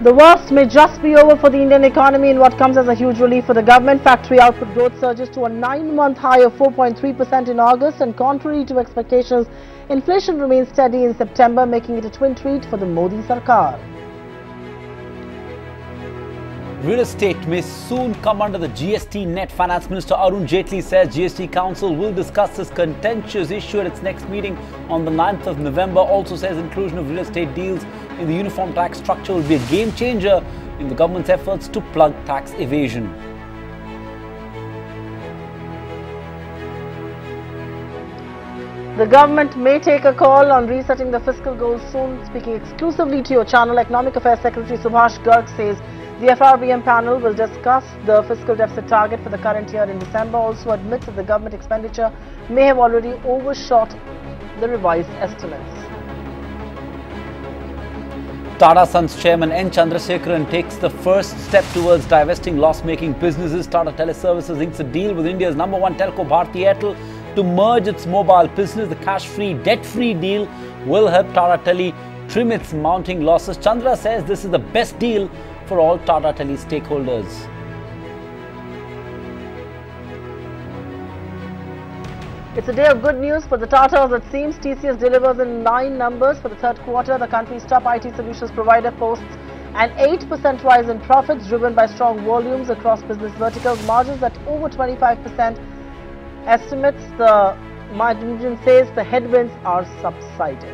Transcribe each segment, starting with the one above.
The worst may just be over for the Indian economy in what comes as a huge relief for the government. Factory output growth surges to a 9-month high of 4.3% in August, and contrary to expectations, inflation remains steady in September, making it a twin treat for the Modi Sarkar. Real estate may soon come under the GST net. Finance Minister Arun Jaitley says GST Council will discuss this contentious issue at its next meeting on the 9th of November. Also says inclusion of real estate deals in the uniform tax structure will be a game changer in the government's efforts to plug tax evasion. The government may take a call on resetting the fiscal goals soon. Speaking exclusively to your channel, Economic Affairs Secretary Subhash Garg says the FRBM panel will discuss the fiscal deficit target for the current year in December. Also admits that the government expenditure may have already overshot the revised estimates. Tata Sons chairman N. Chandrasekaran takes the first step towards divesting loss-making businesses. Tata Teleservices inks a deal with India's #1 telco Bharti Airtel to merge its mobile business. The cash-free, debt-free deal will help Tata Tele trim its mounting losses. Chandra says this is the best deal for all Tata Tele stakeholders. It's a day of good news for the Tatas. It seems TCS delivers in 9 numbers for the third quarter. The country's top IT solutions provider posts an 8% rise in profits driven by strong volumes across business verticals. Margins at over 25%. Estimates the margin says the headwinds are subsiding.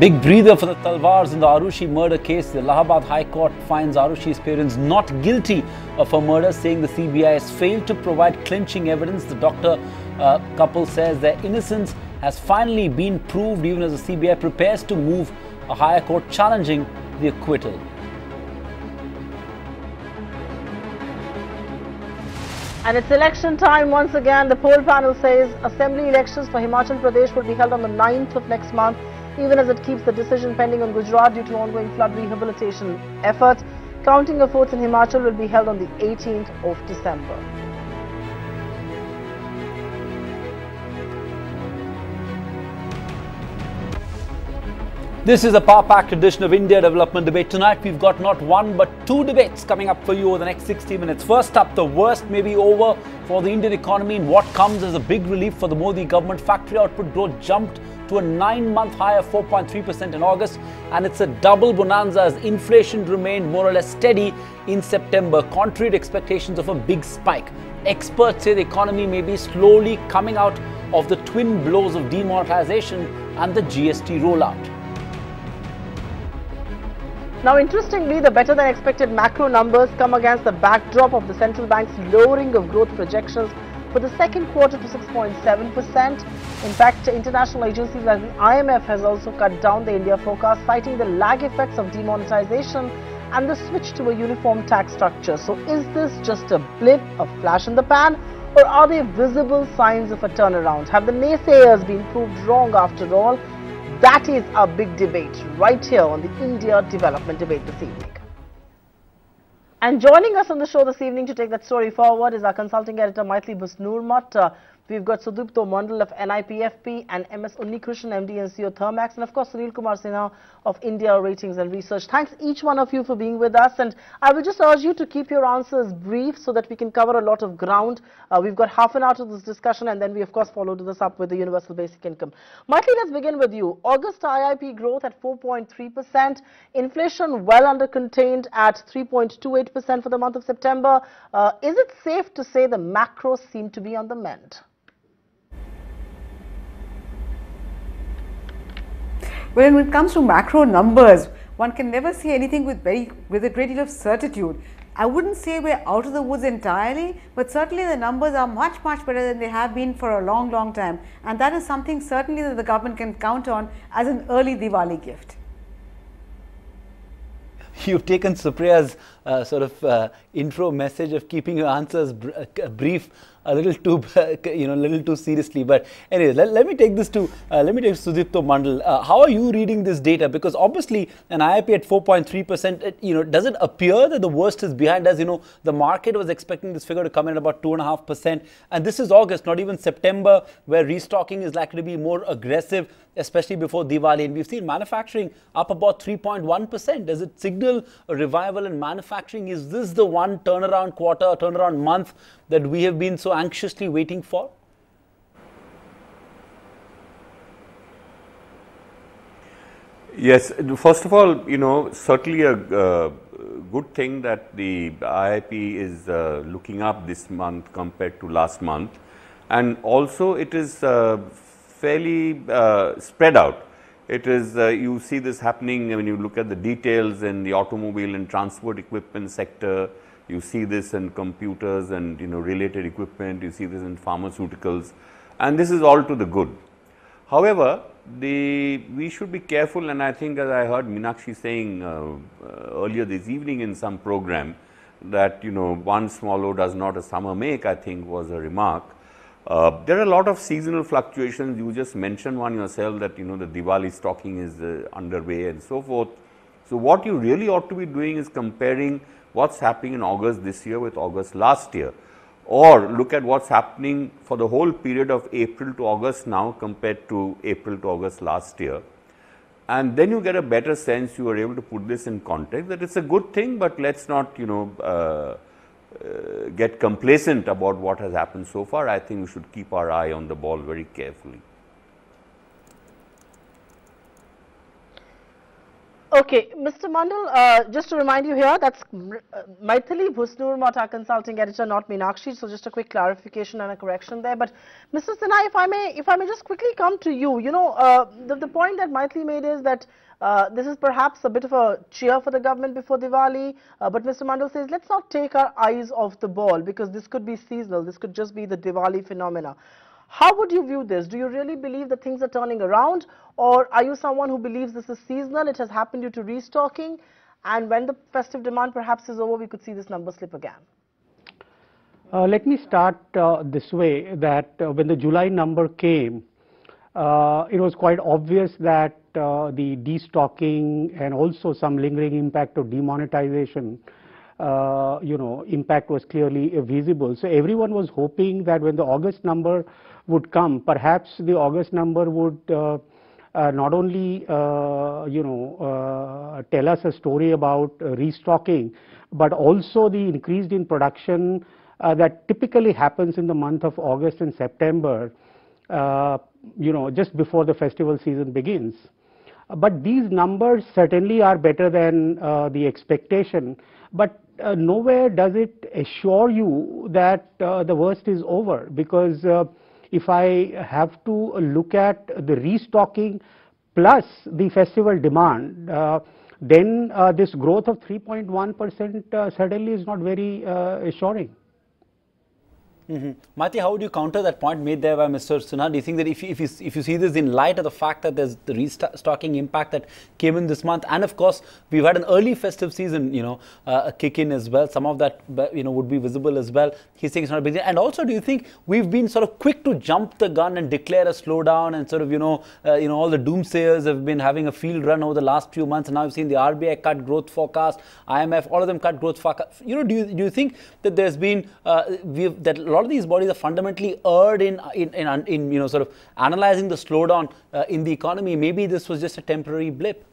Big breather for the Talwars in the Arushi murder case. The Allahabad High Court finds Arushi's parents not guilty of a murder, saying the CBI has failed to provide clinching evidence. The doctor couple says their innocence has finally been proved, even as the CBI prepares to move a higher court challenging the acquittal. And it's election time once again. The poll panel says assembly elections for Himachal Pradesh will be held on the 9th of next month, even as it keeps the decision pending on Gujarat due to ongoing flood rehabilitation efforts. Counting of votes in Himachal will be held on the 18th of December. This is a power-packed edition of India Development Debate. Tonight we've got not one but 2 debates coming up for you over the next 60 minutes. First up, the worst may be over for the Indian economy in what comes as a big relief for the Modi government. Factory output growth jumped to a 9-month high of 4.3% in August, and it's a double bonanza as inflation remained more or less steady in September, contrary to expectations of a big spike. Experts say the economy may be slowly coming out of the twin blows of demonetisation and the GST rollout. Now, interestingly, the better than expected macro numbers come against the backdrop of the central bank's lowering of growth projections for the second quarter to 6.7%. In fact, international agencies like the IMF has also cut down the India forecast, citing the lag effects of demonetisation and the switch to a uniform tax structure. So is this just a blip, a flash in the pan, or are there visible signs of a turnaround? Have the naysayers been proved wrong after all? That is our big debate right here on the India Development Debate this evening. And joining us on the show this evening to take that story forward is our consulting editor Maithili Busnurmat. We've got Sudipto Mandal of NIPFP and MS Unnikrishnan, MD and CEO Thermax, and of course Sunil Kumar Sinha of India Ratings and Research. Thanks each one of you for being with us, and I will just urge you to keep your answers brief so that we can cover a lot of ground. We've got half an hour to this discussion, and then we of course follow this up with the universal basic income. Maithili, let's begin with you. August IIP growth at 4.3%, inflation well under contained at 3.28% for the month of September. Is it safe to say the macros seem to be on the mend? Well, when it comes to macro numbers, one can never say anything with a great deal of certitude. I wouldn't say we're out of the woods entirely, but certainly the numbers are much better than they have been for a long time. And that is something certainly that the government can count on as an early Diwali gift. You've taken Supriya's intro message of keeping your answers brief a little too, a little too seriously. But anyway, let me take this to Sudipto Mandal. How are you reading this data? Because obviously an IIP at 4.3%, does it appear that the worst is behind us? The market was expecting this figure to come in at about 2.5%, and this is August, not even September, where restocking is likely to be more aggressive, especially before Diwali. And we've seen manufacturing up about 3.1%. Does it signal a revival in manufacturing? Is this the one turnaround quarter, turnaround month that we have been so anxiously waiting for? Yes, first of all, certainly a good thing that the IIP is looking up this month compared to last month, and also it is fairly spread out. It is, you see this happening when you look at the details in the automobile and transport equipment sector. You see this in computers and related equipment. You see this in pharmaceuticals, and this is all to the good. However, we should be careful, and I think, as I heard Meenakshi saying earlier this evening in some program, that one swallow does not a summer make, I think was a remark. There are a lot of seasonal fluctuations. You just mentioned one yourself, that the Diwali stocking is underway and so forth. So what you really ought to be doing is comparing what's happening in August this year with August last year, or look at what's happening for the whole period of April to August now compared to April to August last year. And then you get a better sense, you are able to put this in context, that it's a good thing, but let's not get complacent about what has happened so far. I think we should keep our eye on the ball very carefully. Okay, Mr. Mandal, just to remind you here, that's Maithili Bhusnur Mata, consulting editor, not Meenakshi. So just a quick clarification and a correction there. But Mr. Sinha, if I may just quickly come to you, the point that Maithili made is that this is perhaps a bit of a cheer for the government before Diwali. But Mr. Mandal says, let's not take our eyes off the ball, because this could be seasonal. This could just be the Diwali phenomena. How would you view this? Do you really believe that things are turning around, or are you someone who believes this is seasonal, it has happened due to restocking, and when the festive demand perhaps is over, we could see this number slip again? Let me start this way, that when the July number came, it was quite obvious that the destocking and also some lingering impact of demonetization, impact was clearly visible. So everyone was hoping that when the August number would come, perhaps the August number would not only tell us a story about restocking, but also the increased in production that typically happens in the month of August and September, just before the festival season begins. But these numbers certainly are better than the expectation, but nowhere does it assure you that the worst is over, because if I have to look at the restocking plus the festival demand, then this growth of 3.1% certainly is not very assuring. Mati, how would you counter that point made there by Mr. Sinha? Do you think that if you see this in light of the fact that there's the restocking impact that came in this month, and of course we've had an early festive season, a kick in as well, some of that would be visible as well. He's saying it's not a big deal. And also, do you think we've been sort of quick to jump the gun and declare a slowdown, and sort of all the doomsayers have been having a field run over the last few months, and now we've seen the RBI cut growth forecast, IMF, all of them cut growth forecast. Do you think that there's been that a lot of these bodies are fundamentally erred in sort of analyzing the slowdown in the economy? Maybe this was just a temporary blip.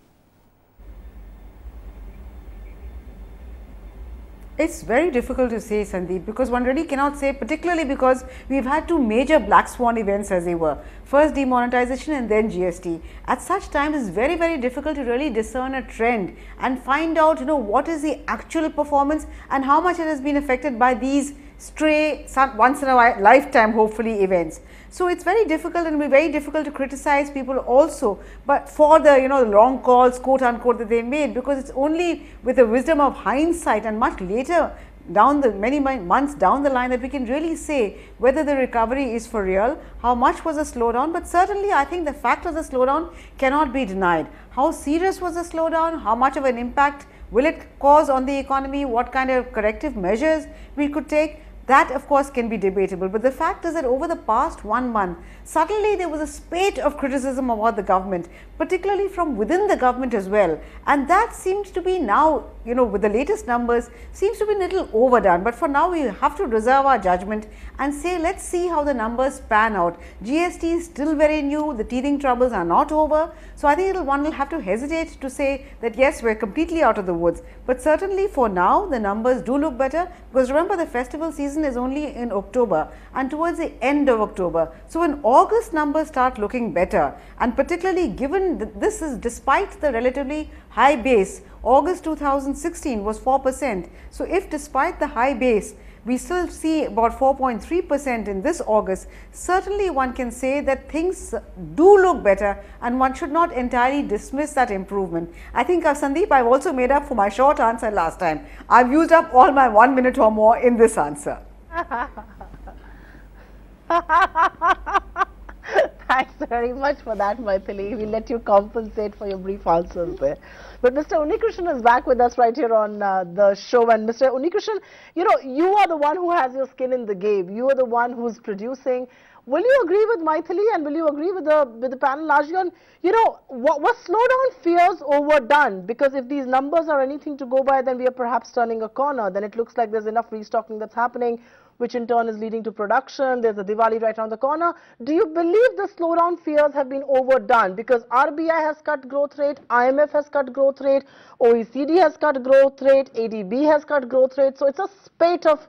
It's very difficult to say, Sandeep, because one really cannot say, particularly because we've had two major black swan events, as they were. First demonetization and then GST. At such times, it's very, very difficult to really discern a trend and find out, what is the actual performance and how much it has been affected by these stray, once in a lifetime, hopefully, events. So it's very difficult, and it'll be very difficult to criticize people also, but for the long calls, quote unquote, that they made, because it's only with the wisdom of hindsight and much later down the many months down the line that we can really say whether the recovery is for real, how much was a slowdown. But certainly I think the fact of the slowdown cannot be denied. How serious was the slowdown, how much of an impact Will it cause on the economy? What kind of corrective measures we could take? That of course can be debatable, but the fact is that over the past 1 month, suddenly there was a spate of criticism about the government, particularly from within the government as well, and that seems to be now, with the latest numbers, seems to be a little overdone. But for now we have to reserve our judgment and say, let's see how the numbers pan out. GST is still very new, the teething troubles are not over, so I think one will have to hesitate to say that yes, we're completely out of the woods, but certainly for now the numbers do look better, because remember the festival season is only in October and towards the end of October. So when August numbers start looking better, and particularly given that this is despite the relatively high base, August 2016 was 4%. So if despite the high base we still see about 4.3% in this August, certainly one can say that things do look better and one should not entirely dismiss that improvement. I think Sandeep, I've also made up for my short answer last time. I've used up all my 1 minute or more in this answer. Thanks very much for that, Maithili. We'll let you compensate for your brief answers there. But Mr. Unnikrishnan is back with us right here on the show. And Mr. Unnikrishnan, you are the one who has your skin in the game. You are the one who's producing. Will you agree with Maithili, and will you agree with the panel largely on, was slowdown fears overdone? Because if these numbers are anything to go by, then we are perhaps turning a corner. Then it looks like there's enough restocking that's happening, which in turn is leading to production. There's a Diwali right around the corner. Do you believe the slowdown fears have been overdone? Because RBI has cut growth rate, IMF has cut growth rate, OECD has cut growth rate, ADB has cut growth rate. So it's a spate of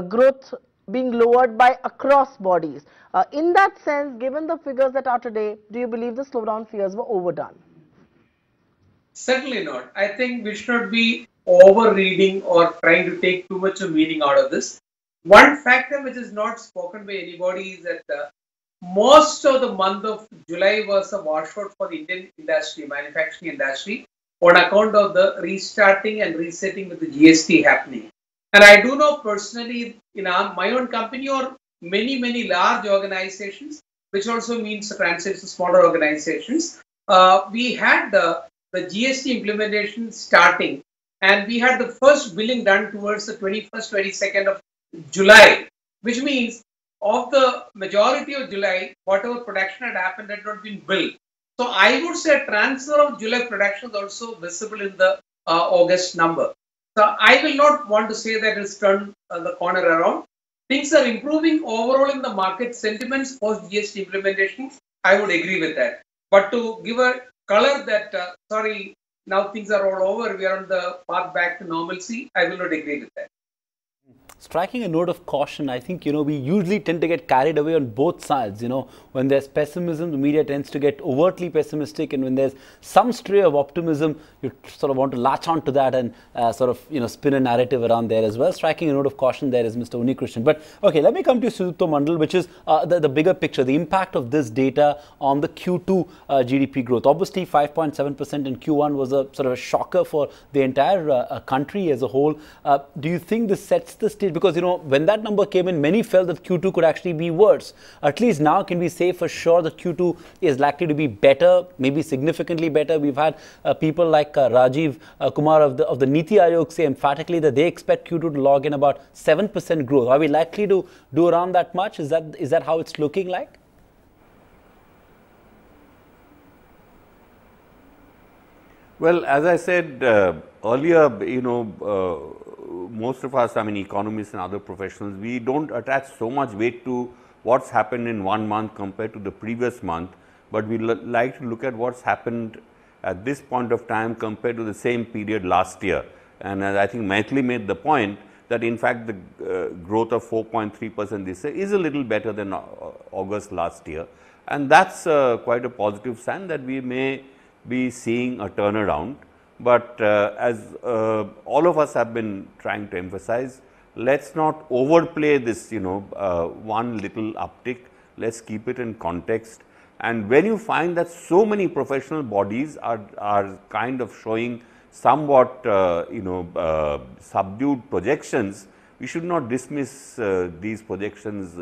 growth being lowered by across bodies. In that sense, given the figures that are today, do you believe the slowdown fears were overdone? Certainly not. I think we should not be over-reading or trying to take too much of meaning out of this. One factor which is not spoken by anybody is that most of the month of July was a washout for the Indian industry, manufacturing industry, on account of the restarting and resetting with the GST happening. And I do know personally in my own company or many large organizations, which also means translates to smaller organizations, we had the GST implementation starting, and we had the first billing done towards the 21st, 22nd of July, which means of the majority of July, whatever production had happened had not been billed. So I would say transfer of July production is also visible in the August number. So I will not want to say that it's turned the corner around. Things are improving overall in the market sentiments post GST implementation. I would agree with that. But to give a color that, sorry, now things are all over, we are on the path back to normalcy, I will not agree with that. Striking a note of caution, I think, we usually tend to get carried away on both sides. When there's pessimism, the media tends to get overtly pessimistic, and when there's some stray of optimism, you sort of want to latch on to that and spin a narrative around there as well. Striking a note of caution there is Mr. Unnikrishnan. But okay, let me come to Sudipto Mandal, which is the bigger picture, the impact of this data on the Q2 GDP growth. Obviously, 5.7% in Q1 was a sort of a shocker for the entire country as a whole. Do you think this sets the stage? Because, when that number came in, many felt that Q2 could actually be worse. At least now, can we say for sure that Q2 is likely to be better, maybe significantly better? We've had people like Rajiv Kumar of the Niti Aayog say emphatically that they expect Q2 to log in about 7% growth. Are we likely to do around that much? Is that how it's looking like? Well, as I said earlier, most of us, economists and other professionals, we don't attach so much weight to what's happened in 1 month compared to the previous month, but we like to look at what's happened at this point of time compared to the same period last year. And as I think Maithili made the point that in fact the growth of 4.3% this year is a little better than August last year, and that's quite a positive sign that we may be seeing a turnaround. But as all of us have been trying to emphasize, let's not overplay this, one little uptick. Let's keep it in context. And when you find that so many professional bodies are kind of showing somewhat, subdued projections, we should not dismiss these projections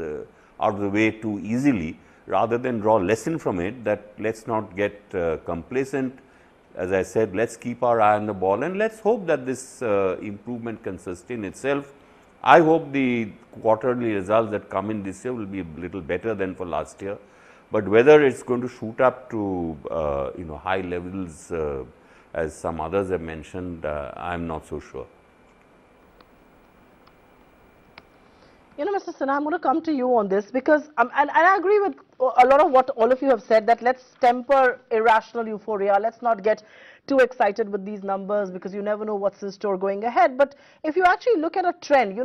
out of the way too easily, rather than draw lesson from it that let's not get complacent. as I said, let's keep our eye on the ball and let's hope that this improvement can sustain itself. I hope the quarterly results that come in this year will be a little better than for last year, but whether it's going to shoot up to high levels as some others have mentioned, I'm not so sure. Mr. Sinha, I'm going to come to you on this because, and I agree with a lot of what all of you have said, that let's temper irrational euphoria. Let's not get too excited with these numbers because you never know what's in store going ahead. But if you actually look at a trend,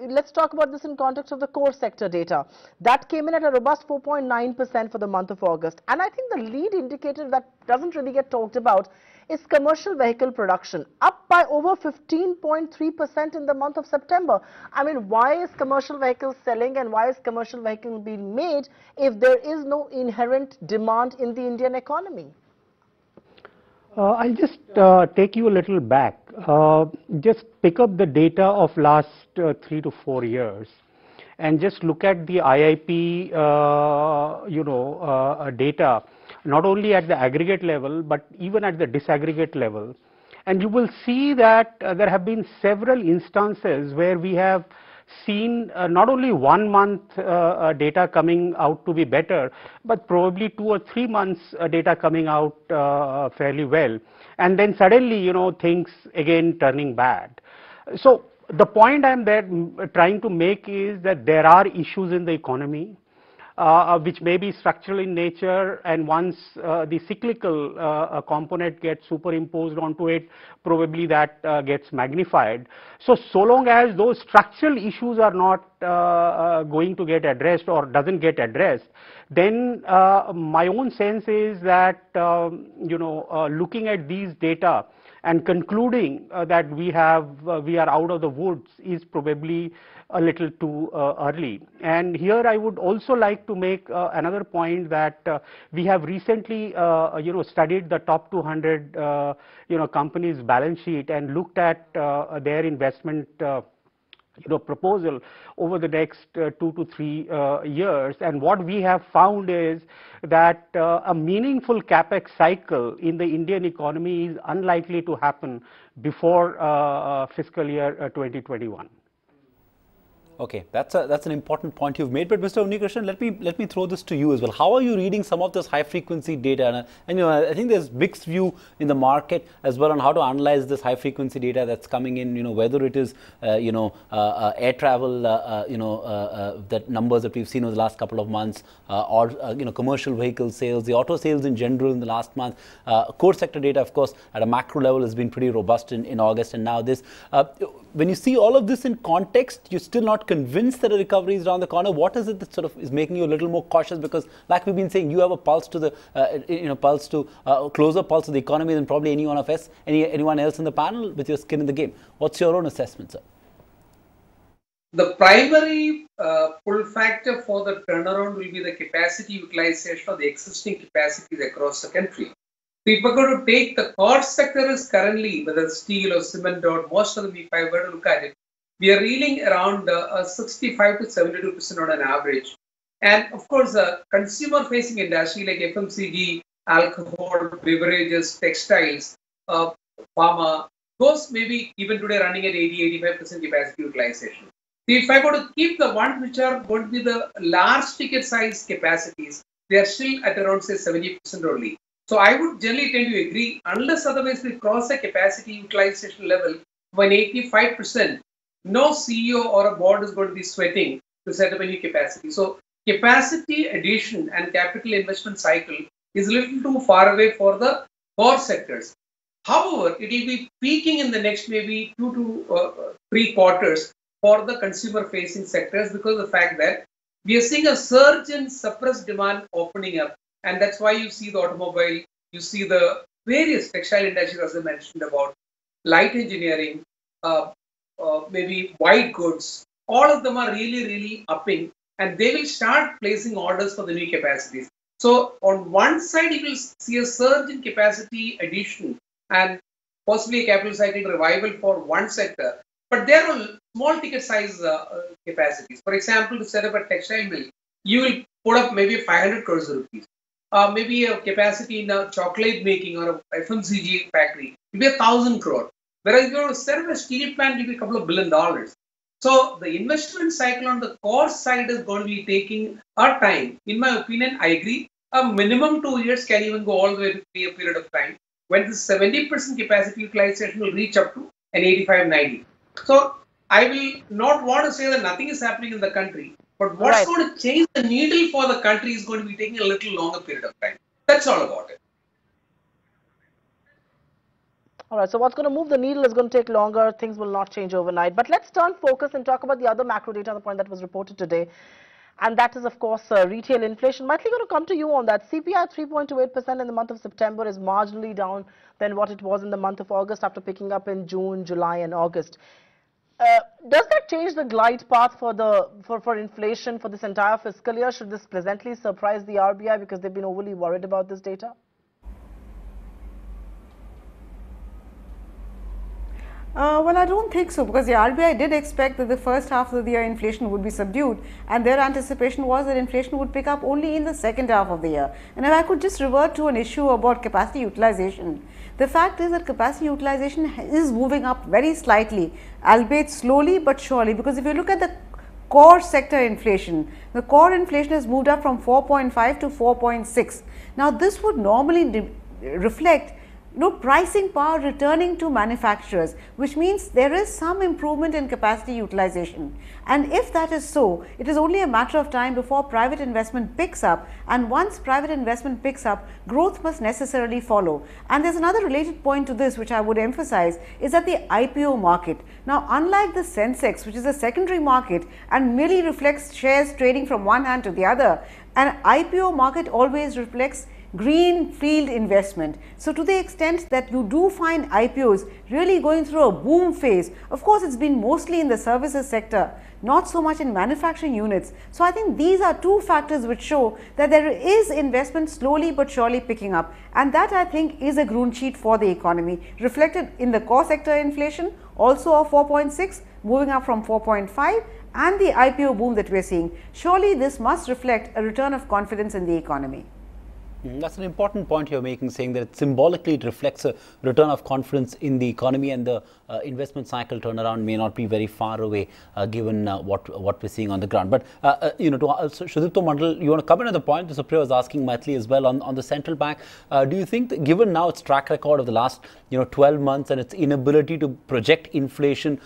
let's talk about this in context of the core sector data. That came in at a robust 4.9% for the month of August. And I think the lead indicator that doesn't really get talked about is commercial vehicle production, up by over 15.3% in the month of September. I mean, why is commercial vehicles selling and why is commercial vehicles being made if there is no inherent demand in the Indian economy? I'll just take you a little back. Just pick up the data of last 3 to 4 years and just look at the IIP, data, not only at the aggregate level, but even at the disaggregate level. And you will see that there have been several instances where we have seen not only 1 month data coming out to be better, but probably 2 or 3 months data coming out fairly well. And then suddenly, things again turning bad. So the point I'm trying to make is that there are issues in the economy which may be structural in nature, and once the cyclical component gets superimposed onto it, probably that gets magnified. So long as those structural issues are not going to get addressed or doesn't get addressed, then my own sense is that looking at these data and concluding that we are out of the woods is probably a little too early. And here I would also like to make another point that we have recently studied the top 200 companies' balance sheet and looked at their investment proposal over the next 2 to 3 years, and what we have found is that a meaningful capex cycle in the Indian economy is unlikely to happen before fiscal year 2021. Okay, that's an important point you've made. But Mr. Unnikrishnan, let me throw this to you as well. How are you reading some of this high frequency data? And I think there's mixed view in the market as well on how to analyze this high frequency data that's coming in. Whether it is air travel, that numbers that we've seen over the last couple of months, or commercial vehicle sales, the auto sales in general in the last month. Core sector data, of course, at a macro level has been pretty robust in August, and now this. When you see all of this in context, you're still not convinced that a recovery is around the corner. What is it that sort of is making you a little more cautious? Because, like we've been saying, you have a pulse to the closer pulse of the economy than probably anyone else in the panel with your skin in the game. What's your own assessment, sir? The primary pull factor for the turnaround will be the capacity utilization of the existing capacities across the country. If we're going to take the core sectors currently, whether steel or cement or most of them, if I were to look at it, we are reeling around 65 to 72% on an average. And of course, consumer-facing industry like FMCG, alcohol, beverages, textiles, pharma, those may be even today running at 80-85% capacity utilization. So if I go to keep the ones which are going to be the large ticket size capacities, they are still at around say 70% only. So I would generally tend to agree, unless otherwise we cross a capacity utilization level of an 85%, no CEO or a board is going to be sweating to set up a new capacity. So capacity addition and capital investment cycle is a little too far away for the core sectors. However, it will be peaking in the next maybe 2 to 3 quarters for the consumer facing sectors, because of the fact that we are seeing a surge in suppressed demand opening up. And that's why you see the automobile, you see the various textile industries, as I mentioned about, light engineering, maybe white goods. All of them are really upping, and they will start placing orders for the new capacities. So on one side, you will see a surge in capacity addition and possibly a capital cycle revival for one sector. But there are small ticket size capacities. For example, to set up a textile mill, you will put up maybe 500 crores rupees. maybe a capacity in a chocolate making or a FMCG factory, it will be 1,000 crore. Whereas if you want to serve a steel plant, it will be a couple of $1 billion. So the investment cycle on the core side is going to be taking a time. In my opinion, I agree. A minimum 2 years can even go all the way to 3 year period of time when the 70% capacity utilization will reach up to an 85-90. So I will not want to say that nothing is happening in the country, but what's going to change the needle for the country is going to be taking a little longer period of time. That's all about it. All right, so what's going to move the needle is going to take longer. Things will not change overnight. But let's turn focus and talk about the other macro data, the point that was reported today. And that is, of course, retail inflation. Maithili, going to come to you on that. CPI 3.28% in the month of September is marginally down than what it was in the month of August after picking up in June, July and August. Does that change the glide path for inflation for this entire fiscal year? Should this pleasantly surprise the RBI because they've been overly worried about this data? Well, I don't think so, because the RBI did expect that the first half of the year inflation would be subdued, and their anticipation was that inflation would pick up only in the second half of the year. And if I could just revert to an issue about capacity utilization, the fact is that capacity utilization is moving up very slightly, albeit slowly but surely, because if you look at the core sector inflation, the core inflation has moved up from 4.5 to 4.6. Now, this would normally reflect pricing power returning to manufacturers, which means there is some improvement in capacity utilization. And if that is so, it is only a matter of time before private investment picks up, and once private investment picks up, growth must necessarily follow. And there's another related point to this which I would emphasize, is that the IPO market. Now, unlike the Sensex, which is a secondary market and merely reflects shares trading from one hand to the other, an IPO market always reflects greenfield investment. So to the extent that you do find IPOs really going through a boom phase, of course it's been mostly in the services sector, not so much in manufacturing units. So I think these are two factors which show that there is investment slowly but surely picking up, and that I think is a green sheet for the economy, reflected in the core sector inflation also of 4.6 moving up from 4.5, and the IPO boom that we are seeing. Surely this must reflect a return of confidence in the economy. That's an important point you're making, saying that symbolically it reflects a return of confidence in the economy, and the investment cycle turnaround may not be very far away, given what we're seeing on the ground. But Sudipto Mandal, you want to comment on the point the Supriya was asking Maithili as well on the central bank? Do you think that given now its track record of the last 12 months and its inability to project inflation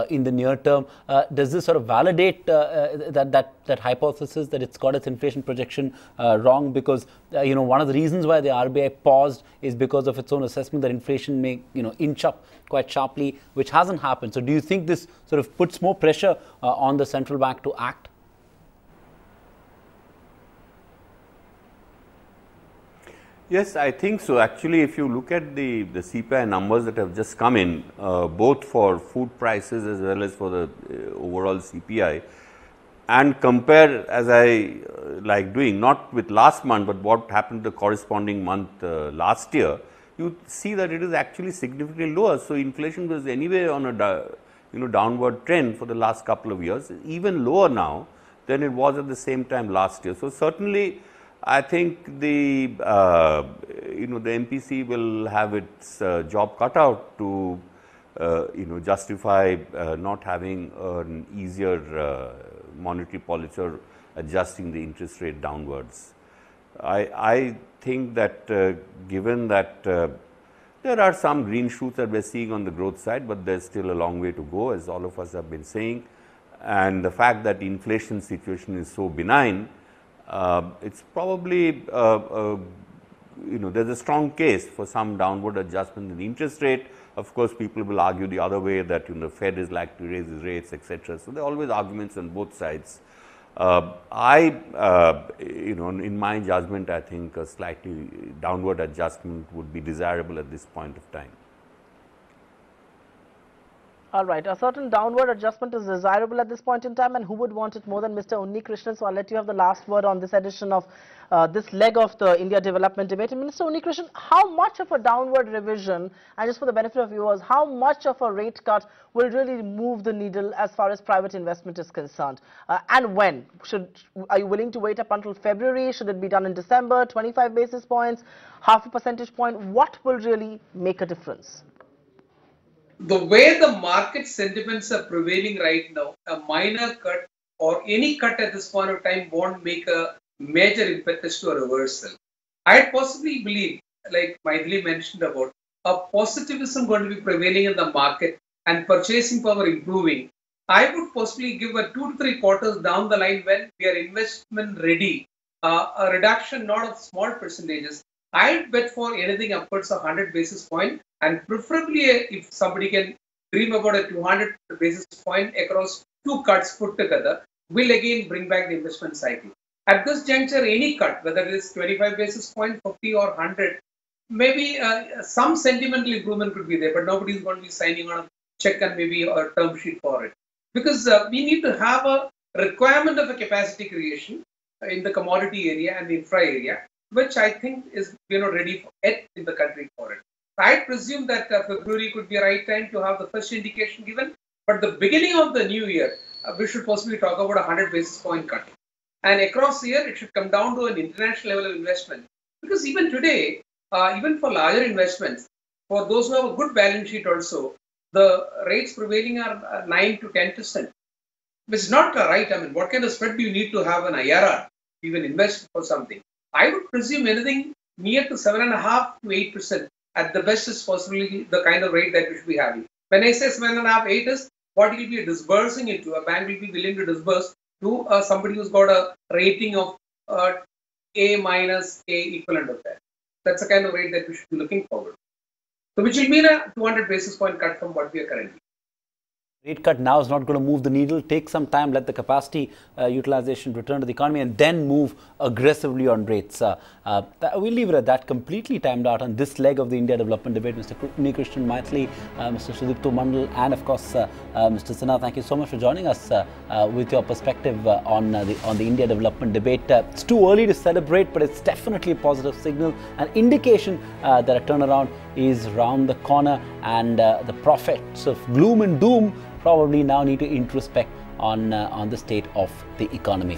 in the near term, does this sort of validate that hypothesis that it's got its inflation projection wrong? Because one of the reasons why the RBI paused is because of its own assessment that inflation may inch up quite sharply, which hasn't happened. So do you think this sort of puts more pressure on the central bank to act? Yes, I think so. Actually, if you look at the CPI numbers that have just come in, both for food prices as well as for the overall CPI, and compare, as I like doing, not with last month, but what happened the corresponding month last year, you see that it is actually significantly lower. So inflation was anyway on a downward trend for the last couple of years, even lower now than it was at the same time last year. So certainly, I think the the MPC will have its job cut out to justify not having an easier monetary policy or adjusting the interest rate downwards. I think that given that there are some green shoots that we are seeing on the growth side, but there is still a long way to go, as all of us have been saying, and the fact that the inflation situation is so benign, it's probably there's a strong case for some downward adjustment in the interest rate. Of course, people will argue the other way that the Fed is likely to raise its rates, etc. So there are always arguments on both sides. In my judgment, I think a slightly downward adjustment would be desirable at this point of time. All right, a certain downward adjustment is desirable at this point in time, and who would want it more than Mr. Unni Krishnan? So I'll let you have the last word on this edition of this leg of the India development debate. And Mr. Unni Krishnan, how much of a downward revision, and just for the benefit of viewers, how much of a rate cut will really move the needle as far as private investment is concerned? And when? Are you willing to wait up until February? Should it be done in December? 25 basis points, half a percentage point? What will really make a difference? The way the market sentiments are prevailing right now, a minor cut or any cut at this point of time won't make a major impetus to a reversal. I possibly believe, like Maithili mentioned about, a positivism going to be prevailing in the market and purchasing power improving. I would possibly give a 2 to 3 quarters down the line when we are investment ready, a reduction not of small percentages. I'd bet for anything upwards of 100 basis point, and preferably if somebody can dream about a 200 basis point across 2 cuts put together, will again bring back the investment cycle. At this juncture, any cut, whether it is 25 basis point, 50 or 100, maybe some sentimental improvement could be there, but nobody is going to be signing on a check and maybe a term sheet for it. Because we need to have a requirement of a capacity creation in the commodity area and the infra area, which I think is ready yet in the country for it. I presume that February could be a right time to have the first indication given, but the beginning of the new year, we should possibly talk about a 100 basis point cut. And across the year, it should come down to an international level of investment. Because even today, even for larger investments, for those who have a good balance sheet also, the rates prevailing are 9 to 10%, which is not right. I mean, what kind of spread do you need to have an IRR to even invest for something? I would presume anything near to 7.5 to 8% at the best is possibly the kind of rate that we should be having. When I say 7.5, 8 is what will be disbursing into. A bank will be willing to disburse to somebody who's got a rating of A minus A equivalent of that. That's the kind of rate that we should be looking forward. So which will mean a 200 basis point cut from what we are currently. Rate cut now is not going to move the needle. Take some time, let the capacity utilization return to the economy, and then move aggressively on rates. We'll leave it at that. Completely timed out on this leg of the India development debate. Mr. Unni Krishnan, Maithili, Mr. Sudipto Mandal, and of course Mr. Sinha. Thank you so much for joining us with your perspective on the India development debate. It's too early to celebrate, but it's definitely a positive signal, an indication that a turnaround is round the corner, and the prophets of gloom and doom probably now need to introspect on the state of the economy.